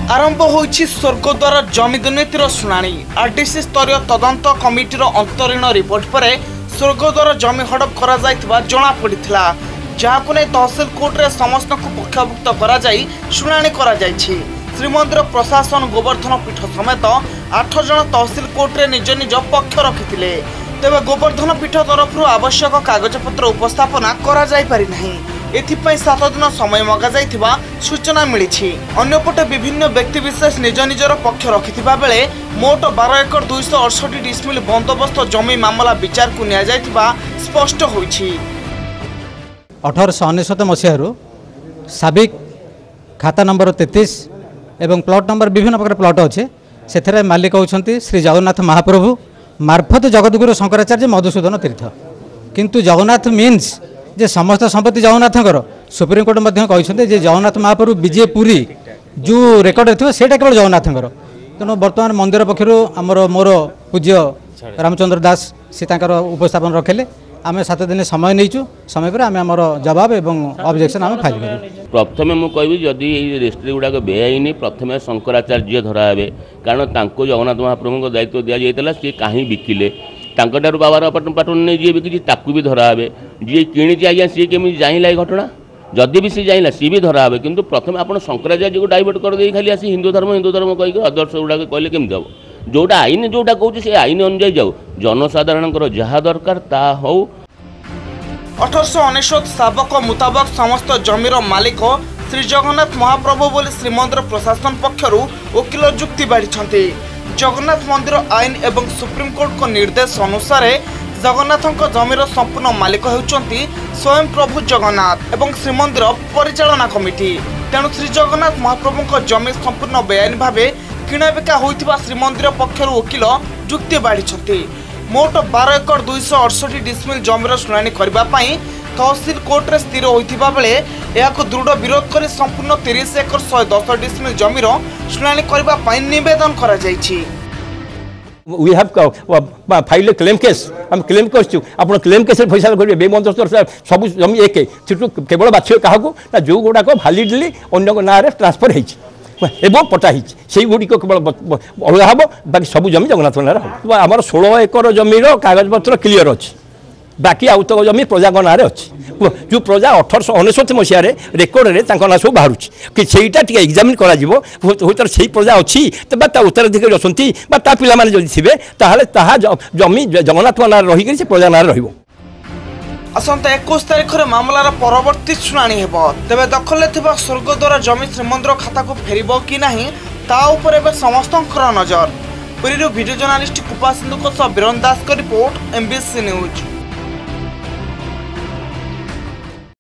आरंभ होइछि स्वर्गद्वार जमी दुर्नीतिर शुणाणी। आरडीसी स्तरीय तदंत कमिटीर अंतरीण रिपोर्ट पर स्वर्गद्वार जमी हड़प करा जायतिबा जणा पड़िथिला, जाहाकु नै तहसील कोर्ट रे समस्त को पक्षभुक्त करा जाई शुणाणी करा जायछि। श्रीमंदिर प्रशासन गोवर्धन पीठ समेत 8 जन तहसील कोर्ट रे निज निज पक्ष रखिथिले। तेबे गोवर्धन पीठ तरफ आवश्यक कागजपत्र उपस्थापना करा जाय पारि नाही। एथिपाई 7 दिन समय मगा जाइथिबा सूचना मिलिछि। अन्यपटे विभिन्न व्यक्ति विशेष निज निजर पक्ष रखिथिबा बेले मोट 12 एकड़ 268 डिसमिल बंदोबस्त जमी मामला विचार को निया जाइथिबा स्पष्ट होइछि। 1899 मसीहारू साबिक खाता नंबर 33 एवं प्लॉट नंबर विभिन्न प्रकार प्लॉट अच्छे से मालिक होउछंती श्री जगन्नाथ महाप्रभु मार्फत जगतगुरु शंकराचार्य मधुसूदन तीर्थ। किंतु जगन्नाथ मीन्स जे समस्त संपत्ति जगन्नाथंकर सुप्रीम कोर्ट कहते जगन्नाथ महाप्रभु विजय पुरी जो रेकर्ड थी से केवल जगन्नाथंकर। तेणु बर्तमान मंदिर पक्षर आमर मोर पूज्य रामचंद्र दास से उपस्थापन रखेले। आम 7 दिन समय नहीं समय पर आम जवाब एवं ऑब्जेक्शन आम फाइल कर। प्रथम मुझे कहबी जदि रेजिस्ट्री गुड़ाक बेआईन प्रथम शंकराचार्य धरावे, कारण जगन्नाथ महाप्रभु दायित्व दि जाता सी कहीं बिकिले तांकटारू बाबार पाटन नहीं जी बिकी ताकू भी धरावे। जी किणी आज्ञा सी केमी जाइला घटना जदि भी सी जाइला सी भी धरावे। किंतु प्रथम आप शंकराचार्य को डाइवर्ट कर दे खाली आसी हिंदू धर्म कहीकि आदर्श गुड़ाक कहले केमती हम जोटा आईन जोटा कहूँ से आईन अनुजाई जाऊ जनसाधारण जहाँ दरकार ता हो। 1899 साबक मुताबक समस्त जमीर मालिक श्री जगन्नाथ महाप्रभु बोली श्रीमंदिर प्रशासन पक्षर वकिल जुक्ति बाढ़ी। जगन्नाथ मंदिर आईन एवं सुप्रीम कोर्ट को निर्देश अनुसार जगन्नाथ जमीर संपूर्ण मालिक होउचंती स्वयं प्रभु जगन्नाथ एवं श्रीमंदिर परिचालना कमिटी। तेणु श्री जगन्नाथ महाप्रभु जमी संपूर्ण बेआईन भाव किणाबिका होइथिबा श्रीमंदिर पक्षर वकिल जुक्ति बाढ़ी। मोट 12 एकड़ 268 डिसमिल जमीर शुणाणी करबा पई तहसील कोर्ट रे स्थिर होइथिबा बेले एहाको दृढ़ विरोध करी संपूर्ण 30 एकड़ 110 डिसमिल जमीर शुणाणी करबा पई निवेदन करा जायछि। We have filed a claim case. हम क्लेम करछु आपण क्लेम केस फैसला करिवे बेमंत्र सब जमी एक केवल बाछियो काहाकू ना जो गुडाको वैलिडली अन्य ना रे ट्रांसफर हेछि एवं पटा से गुड़िक केवल अलग हम बाकी सब जमी जगन्नाथ नार हम। आमर 16 एकड़ जमीर कागजपत्र क्लीयर अच्छी, बाकी आउ तक जमी प्रजा ना अच्छी जो प्रजा 1899 मसीह रेकर्ड में ना सब बाहर कि सहीटा टे एग्जामिन कर से प्रजा अच्छी उत्तराधिकारी अच्छा पाने जब थे जमी जगन्नाथ नार रही से प्रजा नार रही। असंता 21 तारिख में मामलार परवर्ती शुणाणी हेबो। तेबे दखल थिबा स्वर्गद्वार जमी श्रीमंदिर खाता को फेरिबो कि नहीं ता ऊपर एबे समस्तंकर नजर। पुरीरो वीडियो जर्नलिस्ट कुपा सिंधु को बीरन दास का रिपोर्ट, MBC न्यूज।